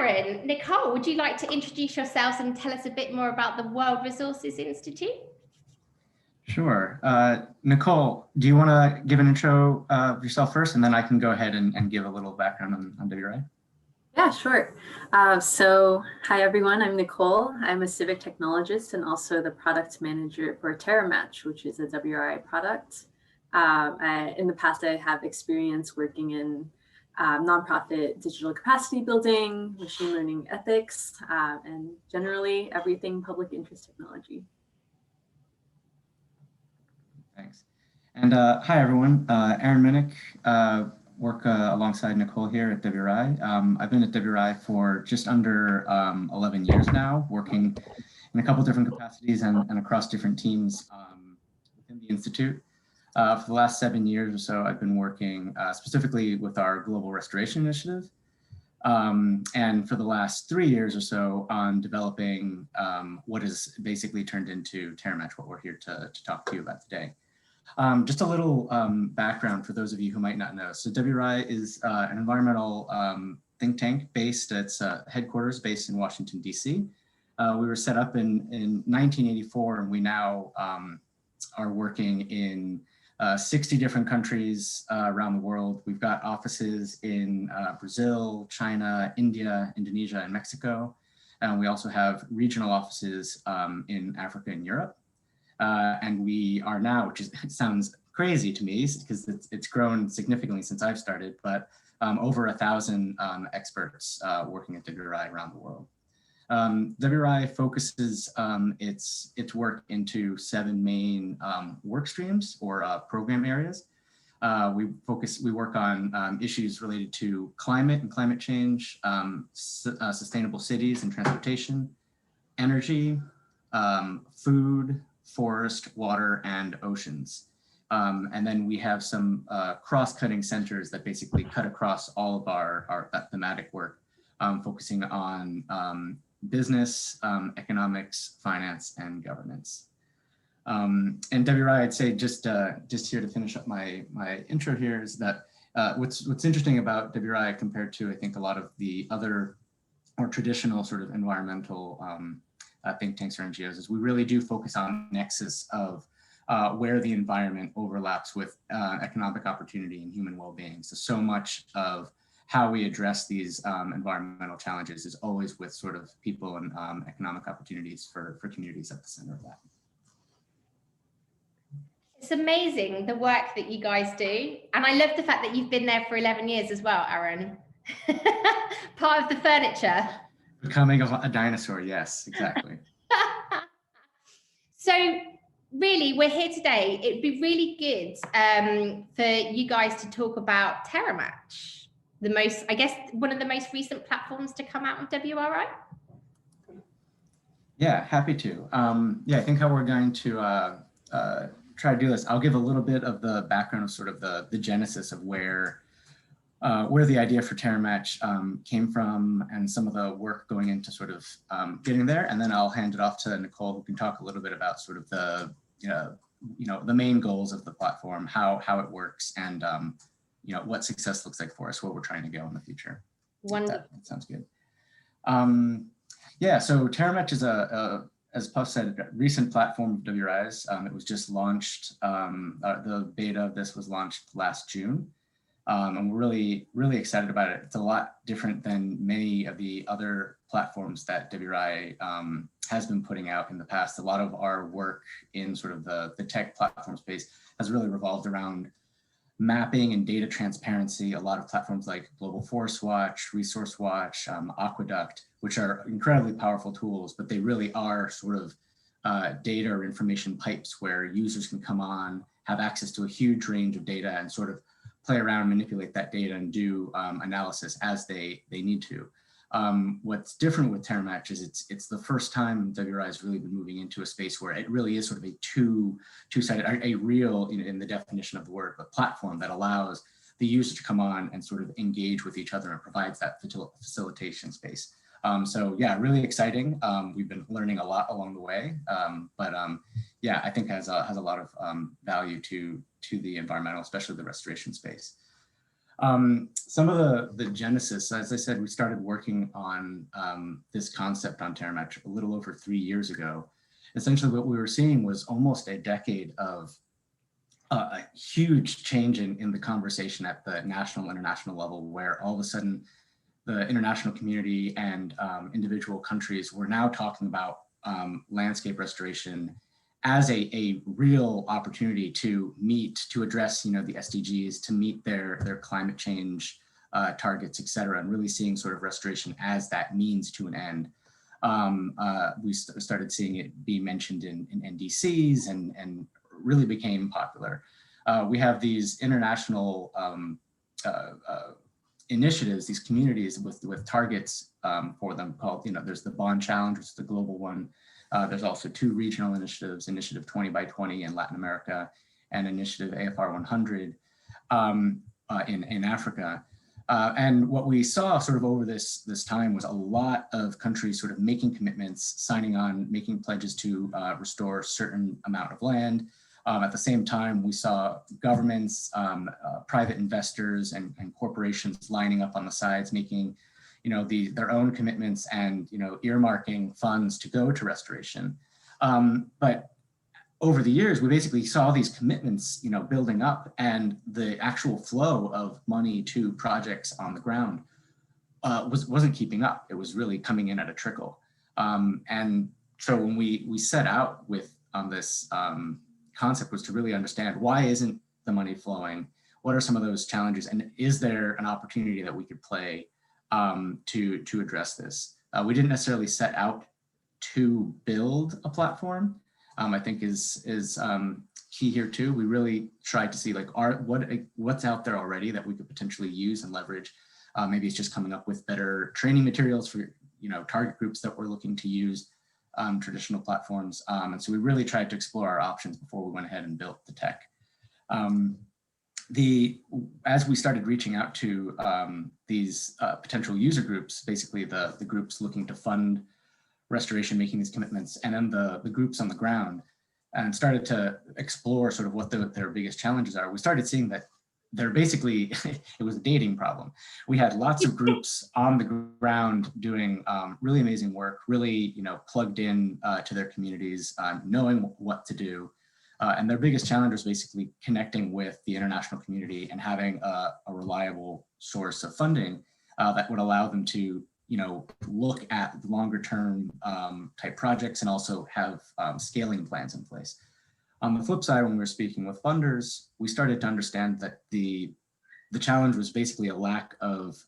Aaron, Nicole, would you like to introduce yourselves and tell us a bit more about the World Resources Institute? Sure. Nicole, do you want to give an intro of yourself first, and then I can go ahead and give a little background on WRI? Yeah, sure. Hi everyone, I'm Nicole. I'm a civic technologist and also the product manager for Terramatch, which is a WRI product. In the past, I have experience working in nonprofit digital capacity building, machine learning ethics, and generally everything public interest technology. Thanks. And hi everyone, Aaron Minnick, work alongside Nicole here at WRI. I've been at WRI for just under 11 years now, working in a couple different capacities and across different teams within the Institute. For the last 7 years or so, I've been working specifically with our Global Restoration Initiative. And for the last 3 years or so on developing what has basically turned into Terramatch, what we're here to talk to you about today. Just a little background for those of you who might not know. So WRI is an environmental think tank based, its headquarters based in Washington, DC. We were set up in 1984, and we now are working in 60 different countries around the world. We've got offices in Brazil, China, India, Indonesia, and Mexico. And we also have regional offices in Africa and Europe. And we are now, which it sounds crazy to me because it's grown significantly since I've started, but over 1,000 experts working at WRI around the world. WRI focuses its work into 7 main work streams or program areas. We work on issues related to climate and climate change, sustainable cities and transportation, energy, food, forest, water, and oceans. And then we have some cross-cutting centers that basically cut across all of our thematic work, focusing on business, economics, finance, and governance. And WRI, I'd say just here to finish up my intro here is that what's interesting about WRI compared to, I think, a lot of the other more traditional sort of environmental think tanks or NGOs is we really do focus on the nexus of where the environment overlaps with economic opportunity and human well-being. So much of how we address these environmental challenges is always with sort of people and economic opportunities for communities at the center of that. It's amazing the work that you guys do. And I love the fact that you've been there for 11 years as well, Aaron. Part of the furniture. Becoming a dinosaur, yes, exactly. So really, we're here today. It'd be really good for you guys to talk about Terramatch, I guess, one of the most recent platforms to come out of WRI. Yeah, happy to. Yeah, I think how we're going to try to do this, I'll give a little bit of the background of sort of the genesis of where the idea for Terramatch came from and some of the work going into sort of getting there. And then I'll hand it off to Nicole, who can talk a little bit about sort of the, the main goals of the platform, how it works, and what success looks like for us, where we're trying to go in the future. Wonderful. That sounds good. Yeah, so Terramatch is as Puff said, a recent platform of WRI's. It was just launched, the beta of this was launched last June. And we're really, really excited about it. It's a lot different than many of the other platforms that WRI has been putting out in the past. A lot of our work in sort of the tech platform space has really revolved around mapping and data transparency. A lot of platforms like Global Forest Watch, Resource Watch, Aqueduct, which are incredibly powerful tools, but they really are sort of data or information pipes where users can come on, have access to a huge range of data and sort of play around, manipulate that data and do analysis as they need to. What's different with Terramatch is it's the first time WRI has really been moving into a space where it really is sort of a two-sided, a real, in the definition of the word, but platform that allows the user to come on and sort of engage with each other and provides that facilitation space. So yeah, really exciting. We've been learning a lot along the way, but yeah, I think has a lot of value to the environmental, especially the restoration space. Some of the genesis, as I said, we started working on this concept on Terramatch a little over 3 years ago. Essentially what we were seeing was almost a decade of a huge change in the conversation at the national, international level, where all of a sudden the international community and individual countries were now talking about landscape restoration as a real opportunity to meet, to address, the SDGs, to meet their climate change targets, et cetera, and really seeing sort of restoration as that means to an end. We started seeing it be mentioned in NDCs and really became popular. We have these international initiatives, these communities with targets for them called, there's the Bond Challenge, which is the global one. There's also 2 regional initiatives, Initiative 20 by 20 in Latin America and Initiative AFR 100 in Africa. And what we saw sort of over this time was a lot of countries sort of making commitments, signing on, making pledges to restore a certain amount of land. At the same time, we saw governments, private investors and corporations lining up on the sides, making their own commitments and earmarking funds to go to restoration. But over the years, we basically saw these commitments building up, and the actual flow of money to projects on the ground wasn't keeping up. It was really coming in at a trickle. And so when we set out with this concept was to really understand, why isn't the money flowing? What are some of those challenges? And is there an opportunity that we could play to address this? We didn't necessarily set out to build a platform. I think is key here too. We really tried to see like what's out there already that we could potentially use and leverage. Maybe it's just coming up with better training materials for target groups that we're looking to use traditional platforms. And so we really tried to explore our options before we went ahead and built the tech. As we started reaching out to these potential user groups, basically the groups looking to fund restoration, making these commitments, and then the groups on the ground, and started to explore sort of what their biggest challenges are, we started seeing that they're basically, it was a dating problem. We had lots of groups on the ground doing really amazing work, really plugged in to their communities, knowing what to do. And their biggest challenge was basically connecting with the international community and having a reliable source of funding that would allow them to look at longer term type projects and also have scaling plans in place. On the flip side, when we were speaking with funders, we started to understand that the challenge was basically a lack of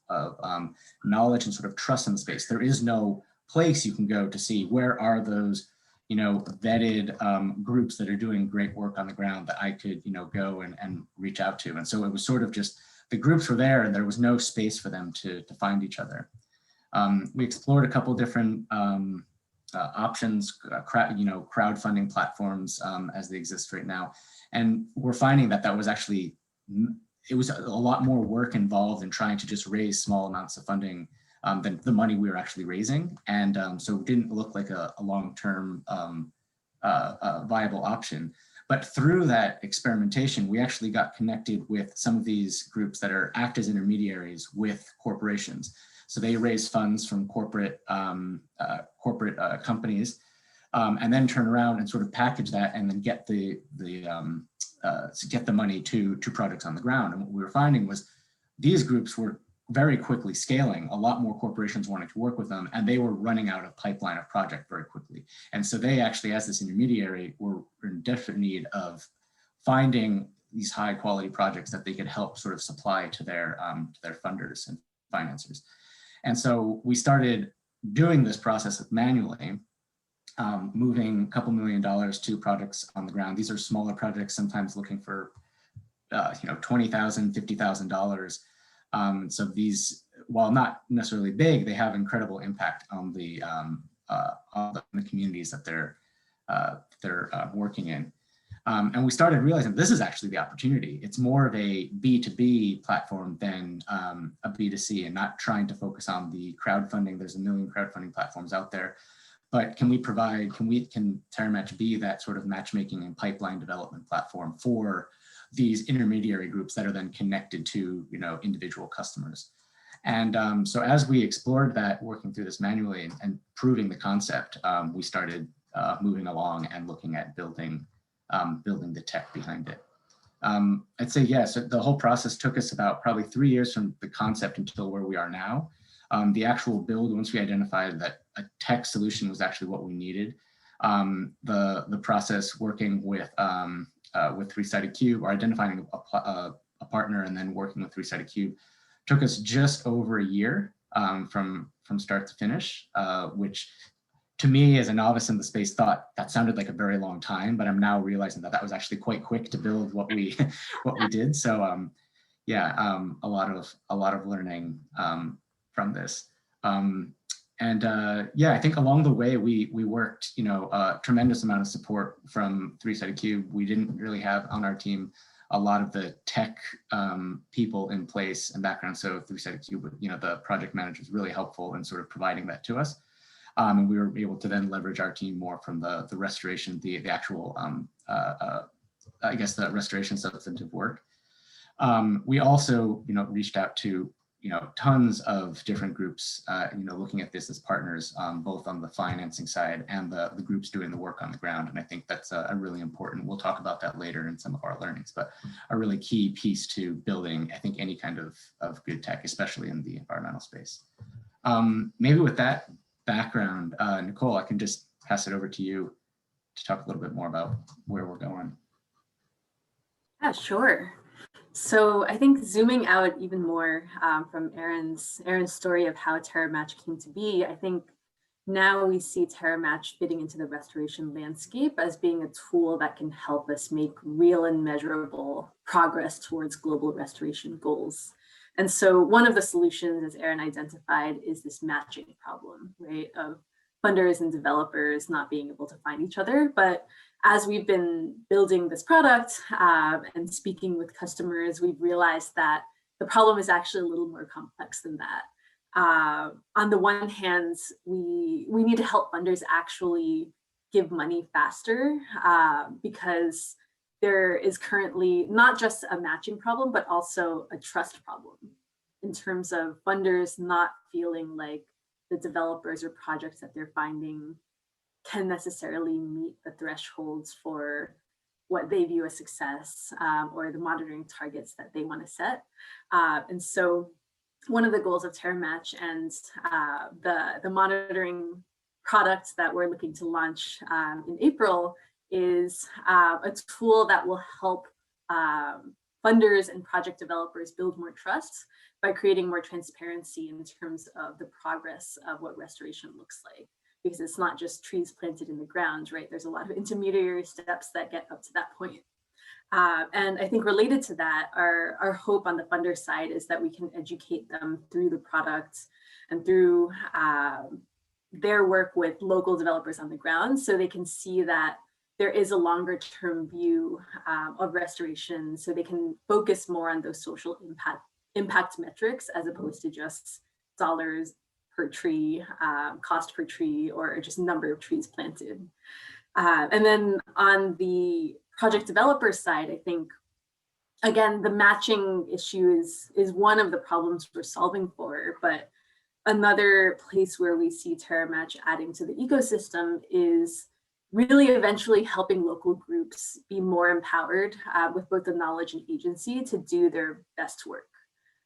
knowledge and sort of trust in the space. There is no place you can go to see where are those vetted groups that are doing great work on the ground that I could go and reach out to. And so it was sort of just the groups were there and there was no space for them to find each other. We explored a couple different options, crowdfunding platforms as they exist right now. And we're finding that was actually, it was a lot more work involved in trying to just raise small amounts of funding than the money we were actually raising. And so it didn't look like a long-term viable option. But through that experimentation, we actually got connected with some of these groups that act as intermediaries with corporations. So they raise funds from corporate companies, and then turn around and sort of package that and then get the money to projects on the ground. And what we were finding was these groups were very quickly scaling. A lot more corporations wanted to work with them, and they were running out of pipeline of project very quickly. And so they actually, as this intermediary, were in desperate need of finding these high quality projects that they could help sort of supply to their funders and financiers. And so we started doing this process manually, moving a couple $1 million to projects on the ground. These are smaller projects, sometimes looking for $20,000, $50,000. So these, while not necessarily big, they have incredible impact on the communities that they're working in. And we started realizing this is actually the opportunity. It's more of a B2B platform than a B2C, and not trying to focus on the crowdfunding. There's a million crowdfunding platforms out there, but can Terramatch be that sort of matchmaking and pipeline development platform for these intermediary groups that are then connected to, individual customers. And so as we explored that, working through this manually and proving the concept, we started moving along and looking at building the tech behind it. I'd say yes, the whole process took us about probably 3 years from the concept until where we are now. The actual build, once we identified that a tech solution was actually what we needed, the process working with Three-Sided Cube, or identifying a partner and then working with Three-Sided Cube, took us just over a year from start to finish, which to me as a novice in the space thought that sounded like a very long time, but I'm now realizing that was actually quite quick to build what we did. So a lot of learning from this. I think along the way we worked, a tremendous amount of support from Three-Sided Cube. We didn't really have on our team a lot of the tech people in place and background. So Three-Sided Cube, the project manager is really helpful in sort of providing that to us. And we were able to then leverage our team more from the restoration, the actual, I guess the restoration substantive work. We also, reached out to, tons of different groups, looking at this as partners, both on the financing side and the groups doing the work on the ground. And I think that's a really important, we'll talk about that later in some of our learnings, but a really key piece to building, I think, any kind of good tech, especially in the environmental space. Maybe with that background, Nicole, I can just pass it over to you to talk a little bit more about where we're going. Yeah, sure. So I think zooming out even more from Aaron's story of how Terramatch came to be, I think now we see Terramatch fitting into the restoration landscape as being a tool that can help us make real and measurable progress towards global restoration goals. And so one of the solutions, as Aaron identified, is this matching problem, right, of funders and developers not being able to find each other. But as we've been building this product and speaking with customers, we've realized that the problem is actually a little more complex than that. On the one hand, we need to help funders actually give money faster because there is currently not just a matching problem, but also a trust problem in terms of funders not feeling like the developers or projects that they're finding can necessarily meet the thresholds for what they view as success or the monitoring targets that they want to set. And so one of the goals of Terramatch and the monitoring product that we're looking to launch in April is a tool that will help funders and project developers build more trust by creating more transparency in terms of the progress of what restoration looks like. Because it's not just trees planted in the ground, right? There's a lot of intermediary steps that get up to that point. And I think related to that, our hope on the funder side is that we can educate them through the product and through their work with local developers on the ground so they can see that there is a longer term view of restoration so they can focus more on those social impact metrics as opposed to just dollars per tree, cost per tree, or just number of trees planted. And then on the project developer side, I think, again, the matching issue is one of the problems we're solving for, but another place where we see Terramatch adding to the ecosystem is really eventually helping local groups be more empowered with both the knowledge and agency to do their best work.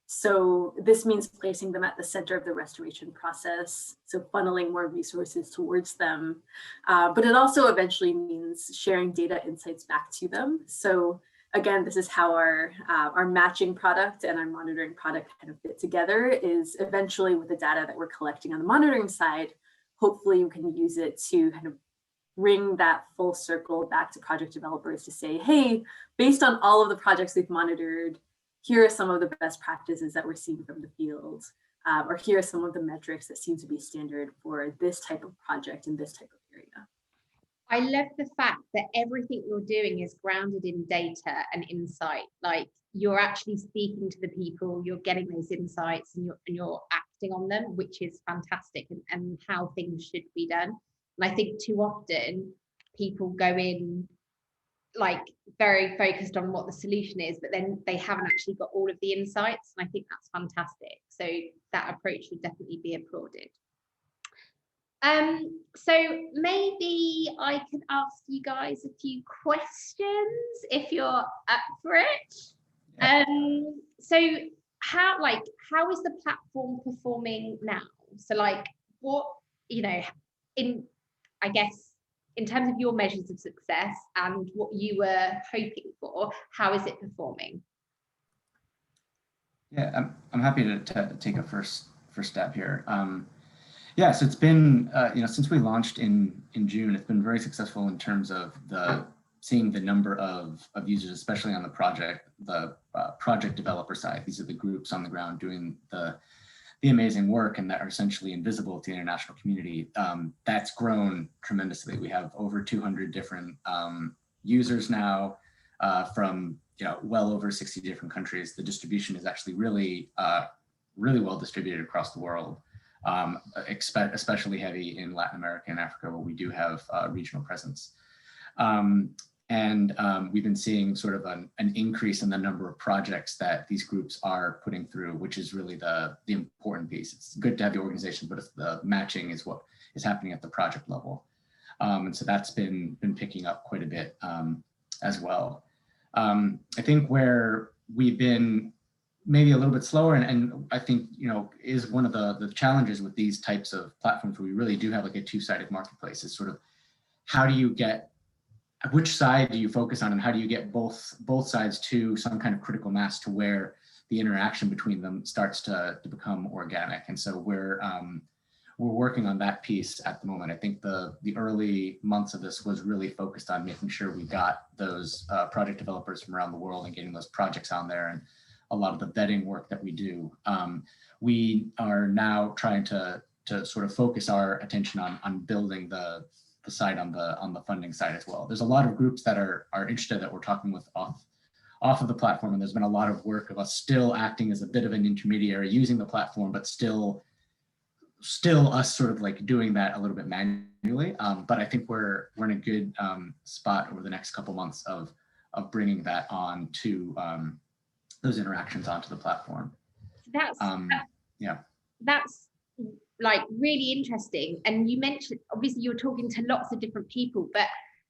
So this means placing them at the center of the restoration process, so funneling more resources towards them. But it also eventually means sharing data insights back to them. So again, this is how our matching product and our monitoring product kind of fit together, is eventually with the data that we're collecting on the monitoring side, hopefully we can use it to kind of bring that full circle back to project developers to say, hey, based on all of the projects we've monitored, here are some of the best practices that we're seeing from the field, or here are some of the metrics that seem to be standard for this type of project in this type of area. I love the fact that everything you're doing is grounded in data and insight. Like you're actually speaking to the people, you're getting those insights and you're acting on them, which is fantastic, and how things should be done. And I think too often people go in like very focused on what the solution is, but then they haven't actually got all of the insights. And I think that's fantastic. So that approach should definitely be applauded. So maybe I could ask you guys a few questions if you're up for it. Yeah. So how is the platform performing now? So like what, I guess in terms of your measures of success and what you were hoping for, how is it performing? Yeah, I'm happy to take a first step here. Yeah, so it's been, since we launched in June, it's been very successful in terms of seeing the number of users, especially on the project developer side. These are the groups on the ground doing the amazing work and that are essentially invisible to the international community. That's grown tremendously. We have over 200 different users now from well over 60 different countries. The distribution is actually really well distributed across the world. Especially heavy in Latin America and Africa, where we do have regional presence. We've been seeing sort of an increase in the number of projects that these groups are putting through, which is really the important piece. It's good to have the organization, but the matching is what is happening at the project level. And so that's been picking up quite a bit as well. I think where we've been maybe a little bit slower, and I think is one of the challenges with these types of platforms where we really do have like a two-sided marketplace, is sort of how do you get, which side do you focus on, and how do you get both sides to some kind of critical mass to where the interaction between them starts to become organic. And so we're working on that piece at the moment. I think the early months of this was really focused on making sure we got those project developers from around the world and getting those projects on there, and a lot of the vetting work that we do. We are now trying to sort of focus our attention on building the side on the funding side as well. There's a lot of groups that are interested that we're talking with off of the platform, and there's been a lot of work of us still acting as a bit of an intermediary using the platform, but still us sort of like doing that a little bit manually. But I think we're in a good spot over the next couple months of bringing that on to those interactions onto the platform. That's like really interesting. And you mentioned, obviously you're talking to lots of different people, but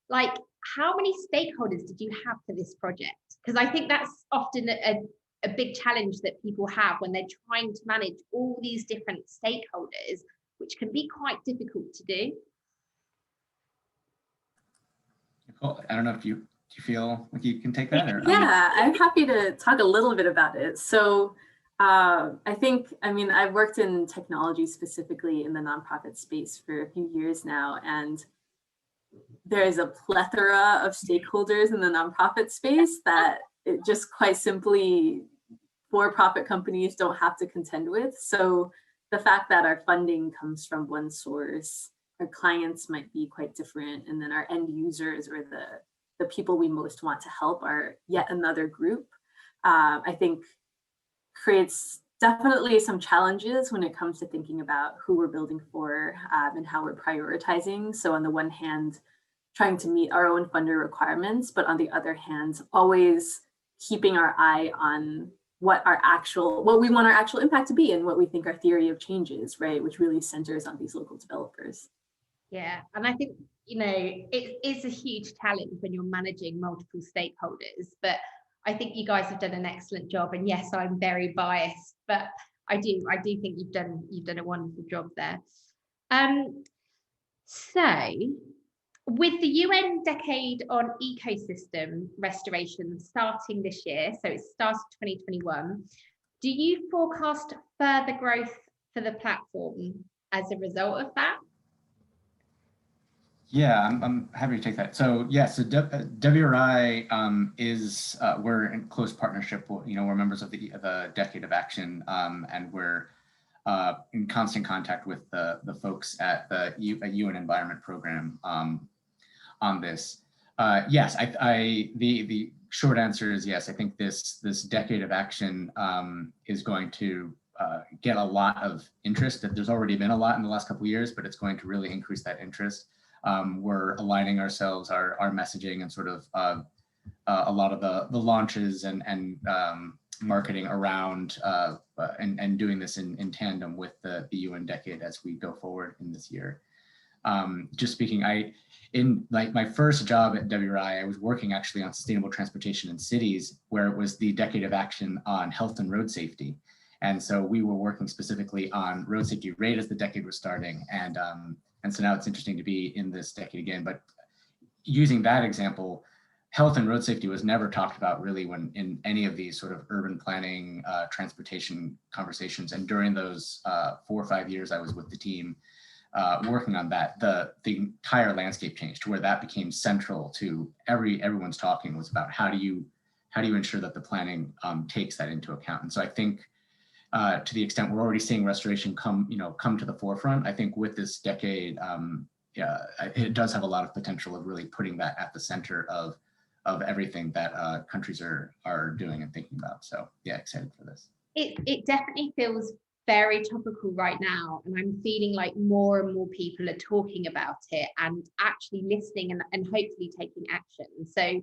like how many stakeholders did you have for this project? Because I think that's often a big challenge that people have when they're trying to manage all these different stakeholders, which can be quite difficult to do. Nicole, I don't know if you feel like you can take that? Or, yeah, I'm happy to talk a little bit about it. So I've worked in technology, specifically in the nonprofit space, for a few years now, and there is a plethora of stakeholders in the nonprofit space that it just quite simply for-profit companies don't have to contend with. So the fact that our funding comes from one source, our clients might be quite different, and then our end users, or the people we most want to help, are yet another group, I think creates definitely some challenges when it comes to thinking about who we're building for and how we're prioritizing. So on the one hand, trying to meet our own funder requirements, but on the other hand, always keeping our eye on what we want our actual impact to be and what we think our theory of change is, right? Which really centers on these local developers. Yeah, and I think, it is a huge challenge when you're managing multiple stakeholders, but I think you guys have done an excellent job. And yes, I'm very biased, but I do think you've done a wonderful job there. So with the UN Decade on Ecosystem Restoration starting this year, so it started 2021, do you forecast further growth for the platform as a result of that? Yeah, I'm happy to take that. So yeah, so WRI is we're in close partnership. We're members of the Decade of Action, and we're in constant contact with the folks at the UN Environment Program on this. Yes, the short answer is yes. I think this Decade of Action is going to get a lot of interest. There's already been a lot in the last couple of years, but it's going to really increase that interest. We're aligning ourselves, our messaging, and sort of a lot of the launches and marketing around and doing this in tandem with the UN decade as we go forward in this year. Just speaking, in like my first job at WRI, I was working actually on sustainable transportation in cities, where it was the decade of action on health and road safety. And so we were working specifically on road safety right as the decade was starting. And so now it's interesting to be in this decade again. But using that example, health and road safety was never talked about really when in any of these sort of urban planning, transportation conversations. And during those 4 or 5 years I was with the team, working on that, the entire landscape changed to where that became central to everyone's talking was about how do you ensure that the planning takes that into account. And so I think to the extent we're already seeing restoration come to the forefront, I think with this decade, it does have a lot of potential of really putting that at the center of everything that countries are doing and thinking about. So yeah, excited for this. It definitely feels very topical right now, and I'm feeling like more and more people are talking about it and actually listening and hopefully taking action. So,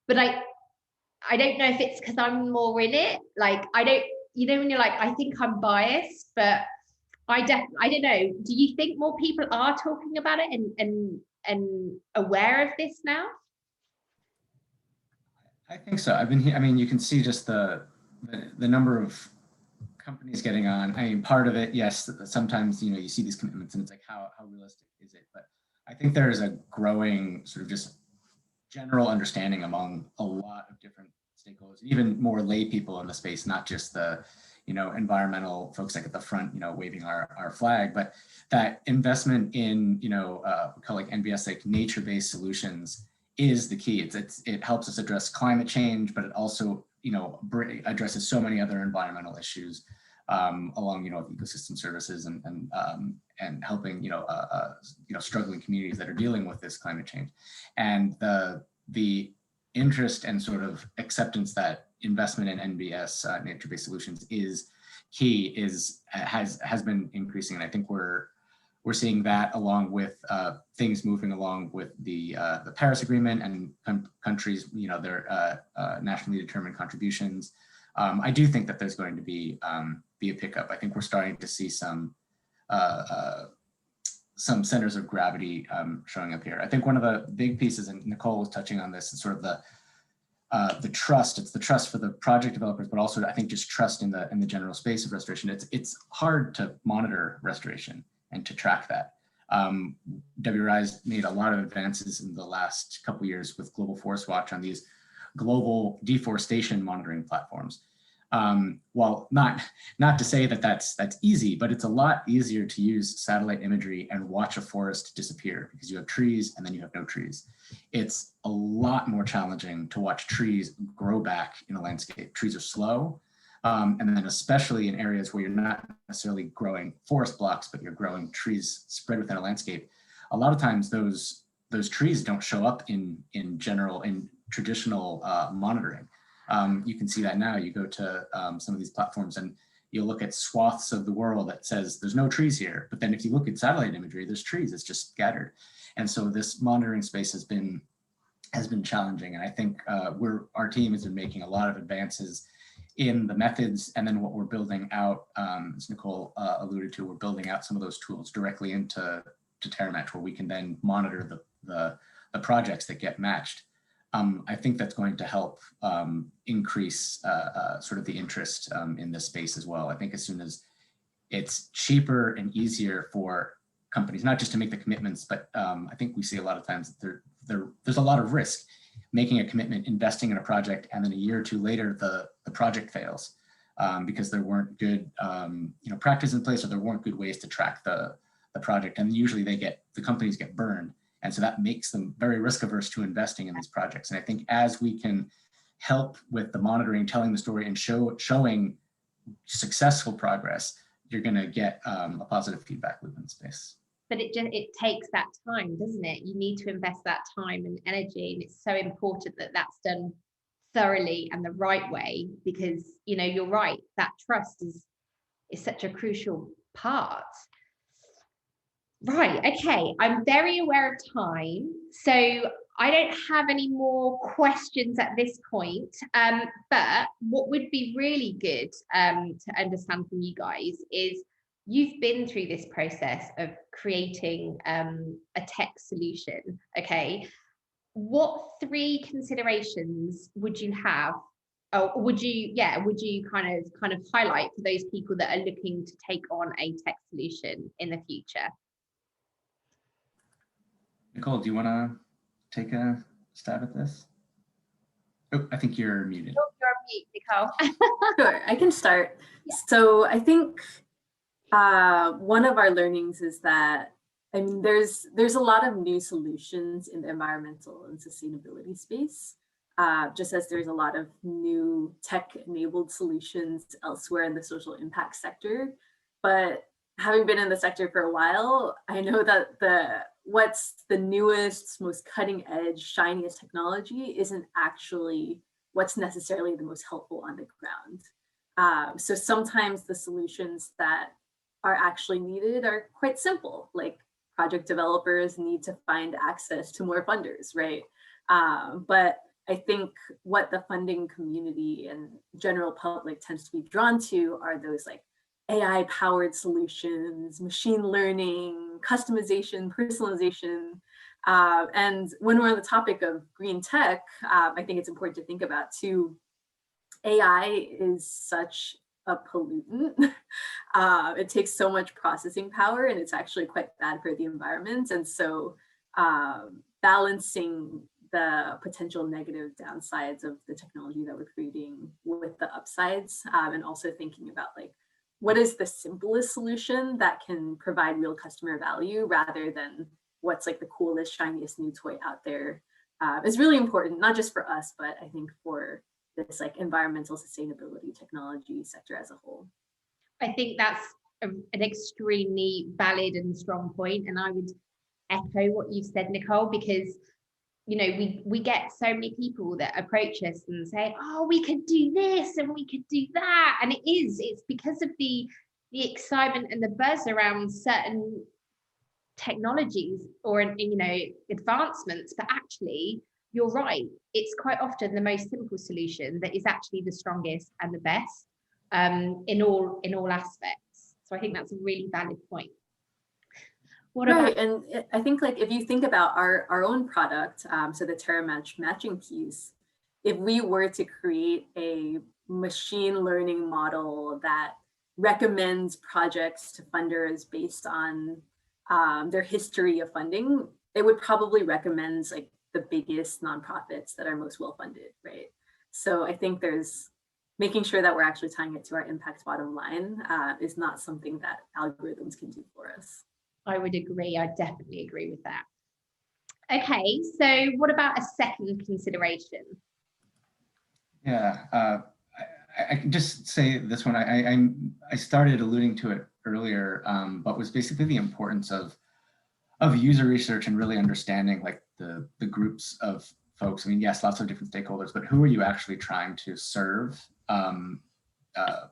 but I don't know if it's because I'm more in it. Like I don't, when you're like, I think I'm biased, but I don't know. Do you think more people are talking about it and aware of this now? I think so. I've been here. I mean, you can see just the number of companies getting on. I mean, part of it, yes, sometimes, you see these commitments and it's like, how realistic is it? But I think there is a growing sort of just general understanding among a lot of different stakeholders, even more lay people in the space, not just the, environmental folks like at the front, waving our flag, but that investment in, we call like NBS, like nature-based solutions is the key. It helps us address climate change, but it also, addresses so many other environmental issues along, ecosystem services and helping, struggling communities that are dealing with this climate change. And the interest and sort of acceptance that investment in NBS, nature-based solutions, is key has been increasing. And I think we're seeing that along with things moving along with the Paris Agreement and countries, their nationally determined contributions. I do think that there's going to be a pickup. I think we're starting to see some centers of gravity showing up here. I think one of the big pieces, and Nicole was touching on this, is sort of the trust. It's the trust for the project developers, but also I think just trust in the general space of restoration. It's hard to monitor restoration and to track that. WRI's made a lot of advances in the last couple of years with Global Forest Watch on these global deforestation monitoring platforms. Well, not to say that that's easy, but it's a lot easier to use satellite imagery and watch a forest disappear because you have trees and then you have no trees. It's a lot more challenging to watch trees grow back in a landscape. Trees are slow. And then especially in areas where you're not necessarily growing forest blocks, but you're growing trees spread within a landscape. A lot of times those trees don't show up in traditional monitoring. You can see that now. You go to some of these platforms and you'll look at swaths of the world that says there's no trees here. But then if you look at satellite imagery, there's trees, it's just scattered. And so this monitoring space has been challenging. And I think our team has been making a lot of advances in the methods, and then what we're building out, as Nicole alluded to, we're building out some of those tools directly into Terramatch, where we can then monitor the projects that get matched. I think that's going to help increase sort of the interest in this space as well. I think as soon as it's cheaper and easier for companies, not just to make the commitments, but I think we see a lot of times that there's a lot of risk making a commitment, investing in a project, and then a year or two later, the project fails because there weren't good practice in place, or there weren't good ways to track the project. And usually the companies get burned. And so that makes them very risk averse to investing in these projects. And I think as we can help with the monitoring, telling the story, and showing successful progress, you're going to get a positive feedback loop in the space. But it takes that time, doesn't it? You need to invest that time and energy, and it's so important that that's done thoroughly and the right way, because you're right, that trust is such a crucial part. Right, okay, I'm very aware of time, so I don't have any more questions at this point, but what would be really good to understand from you guys is you've been through this process of creating a tech solution, okay? What 3 considerations would you have, or would you kind of highlight for those people that are looking to take on a tech solution in the future? Nicole, do you want to take a stab at this? Oh, I think you're muted. Oh, you're on mute, Nicole. Sure, I can start. Yeah. So I think one of our learnings is that, I mean, there's a lot of new solutions in the environmental and sustainability space, just as there's a lot of new tech-enabled solutions elsewhere in the social impact sector. But having been in the sector for a while, I know that what's the newest, most cutting edge, shiniest technology isn't actually what's necessarily the most helpful on the ground. So sometimes the solutions that are actually needed are quite simple, like project developers need to find access to more funders, right? But I think what the funding community and general public tends to be drawn to are those like AI powered solutions, machine learning, customization, personalization. And when we're on the topic of green tech, I think it's important to think about too, AI is such a pollutant. It takes so much processing power and it's actually quite bad for the environment. And so balancing the potential negative downsides of the technology that we're creating with the upsides, and also thinking about like, what is the simplest solution that can provide real customer value rather than what's like the coolest, shiniest new toy out there, is really important, not just for us, but I think for this like environmental sustainability technology sector as a whole. I think that's an extremely valid and strong point, and I would echo what you've said, Nicole, because you know we get so many people that approach us and say, oh, we could do this and we could do that, and it's because of the excitement and the buzz around certain technologies or advancements, but actually you're right, it's quite often the most simple solution that is actually the strongest and the best in all aspects. So I think that's a really valid point. What right, about, and I think like if you think about our own product, so the Terramatch matching piece, if we were to create a machine learning model that recommends projects to funders based on their history of funding, it would probably recommend like the biggest nonprofits that are most well funded, right? So I think there's making sure that we're actually tying it to our impact bottom line is not something that algorithms can do for us. I would agree, I definitely agree with that. Okay, so what about a second consideration? Yeah, I can just say this one. I started alluding to it earlier, but was basically the importance of user research and really understanding like the groups of folks. I mean, yes, lots of different stakeholders, but who are you actually trying to serve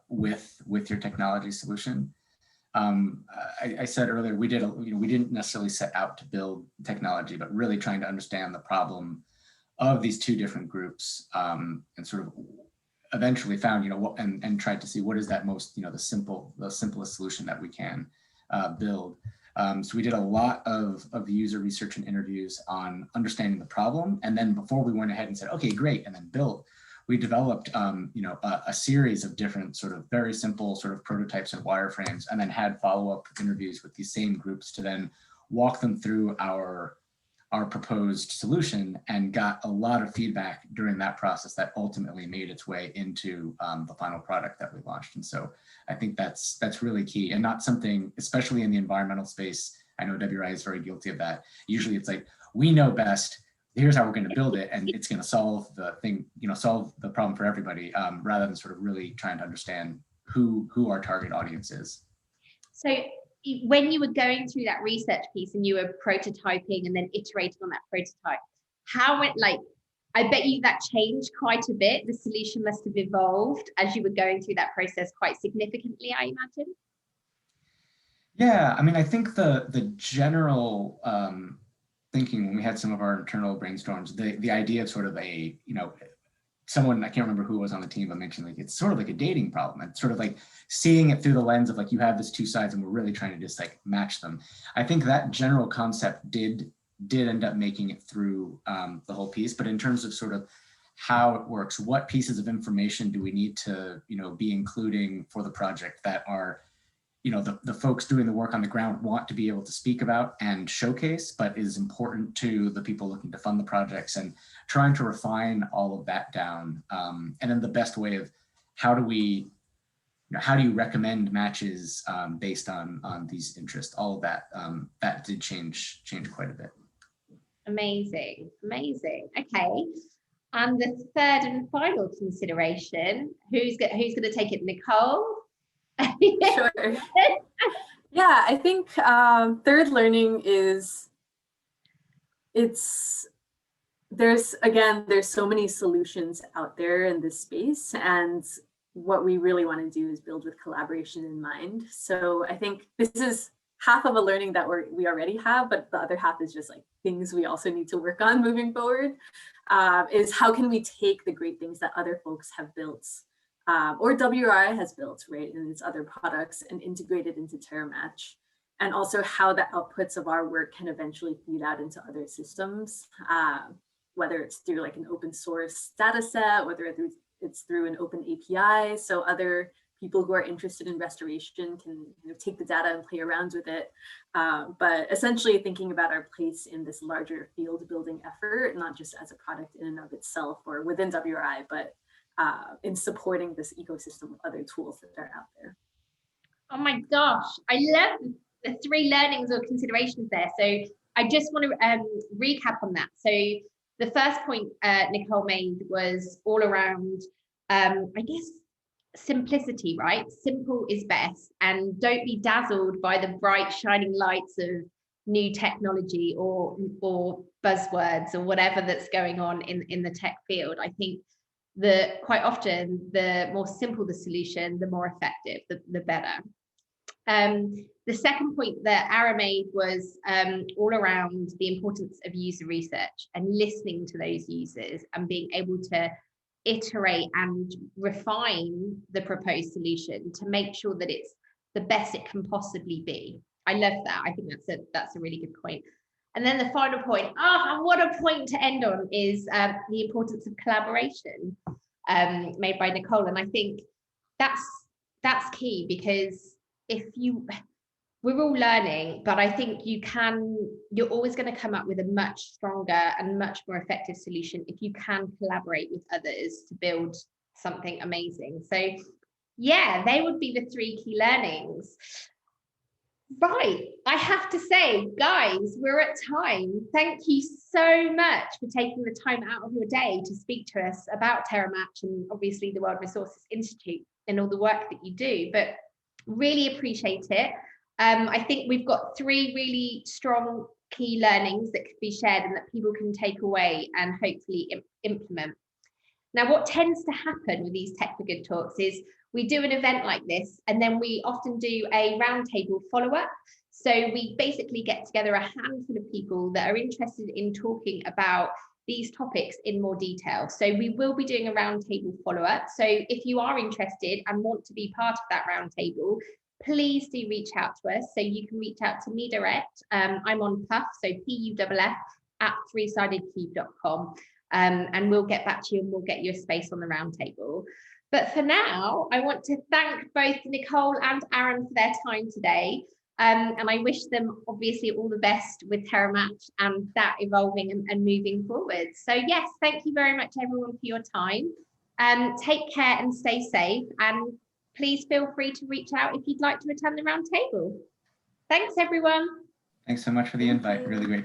with your technology solution? I said earlier, we didn't necessarily set out to build technology, but really trying to understand the problem of these two different groups, and sort of eventually found, what, and tried to see what is that most, the simplest solution that we can build. So we did a lot of user research and interviews on understanding the problem. And then before we went ahead and said, okay, great, and then built, we developed a series of different sort of very simple sort of prototypes and wireframes, and then had follow-up interviews with these same groups to then walk them through our proposed solution, and got a lot of feedback during that process that ultimately made its way into the final product that we launched. And so I think that's really key, and not something, especially in the environmental space. I know WRI is very guilty of that. Usually it's like, we know best, here's how we're going to build it, and it's going to solve the thing, solve the problem for everybody, rather than sort of really trying to understand who our target audience is. So when you were going through that research piece and you were prototyping and then iterating on that prototype, I bet you that changed quite a bit. The solution must have evolved as you were going through that process quite significantly, I imagine. Yeah, I mean, I think the general thinking when we had some of our internal brainstorms, the idea of sort of a, someone, I can't remember who was on the team, but mentioned like, it's sort of like a dating problem. It's sort of like seeing it through the lens of like, you have these two sides and we're really trying to just like match them. I think that general concept did end up making it through the whole piece, but in terms of sort of how it works, what pieces of information do we need to, be including for the project that are, the folks doing the work on the ground want to be able to speak about and showcase, but is important to the people looking to fund the projects, and trying to refine all of that down. And then the best way of how do you recommend matches based on these interests, all of that, that did change quite a bit. Amazing. Okay. And the third and final consideration, who's going to take it? Nicole? Sure. Yeah, I think third learning is, there's so many solutions out there in this space, and what we really want to do is build with collaboration in mind. So I think this is half of a learning that we already have, but the other half is just like things we also need to work on moving forward, is how can we take the great things that other folks have built, or WRI has built, right, in its other products, and integrate it into Terramatch, and also how the outputs of our work can eventually feed out into other systems, whether it's through like an open source data set, whether it's through an open API, so other people who are interested in restoration can take the data and play around with it. But essentially thinking about our place in this larger field building effort, not just as a product in and of itself or within WRI, but in supporting this ecosystem of other tools that are out there. Oh my gosh, I love the 3 learnings or considerations there. So I just want to recap on that. So the first point Nicole made was all around, I guess, simplicity, right? Simple is best, and don't be dazzled by the bright shining lights of new technology or buzzwords or whatever that's going on in the tech field. I think that quite often the more simple the solution, the more effective, the better. The second point that Ara made was all around the importance of user research and listening to those users and being able to iterate and refine the proposed solution to make sure that it's the best it can possibly be. I love that. I think that's a really good point. And then the final point, what a point to end on, is the importance of collaboration made by Nicole. And I think that's key, because we're all learning, but I think you're always going to come up with a much stronger and much more effective solution if you can collaborate with others to build something amazing. So yeah, they would be the 3 key learnings. Right, I have to say, guys, we're at time. Thank you so much for taking the time out of your day to speak to us about Terramatch and obviously the World Resources Institute and all the work that you do, but really appreciate it. I think we've got 3 really strong key learnings that could be shared and that people can take away and hopefully implement. Now, what tends to happen with these Tech for Good talks is we do an event like this, and then we often do a roundtable follow-up. So we basically get together a handful of people that are interested in talking about these topics in more detail. So we will be doing a roundtable follow-up. So if you are interested and want to be part of that roundtable, please do reach out to us. So you can reach out to me direct. I'm on Puff, so PUFF @threesidedcube.com. And we'll get back to you and we'll get you a space on the roundtable. But for now, I want to thank both Nicole and Aaron for their time today. And I wish them obviously all the best with Terramatch and that evolving and moving forward. So yes, thank you very much everyone for your time. Take care and stay safe, and please feel free to reach out if you'd like to attend the roundtable. Thanks everyone. Thanks so much for the invite. Really great talking.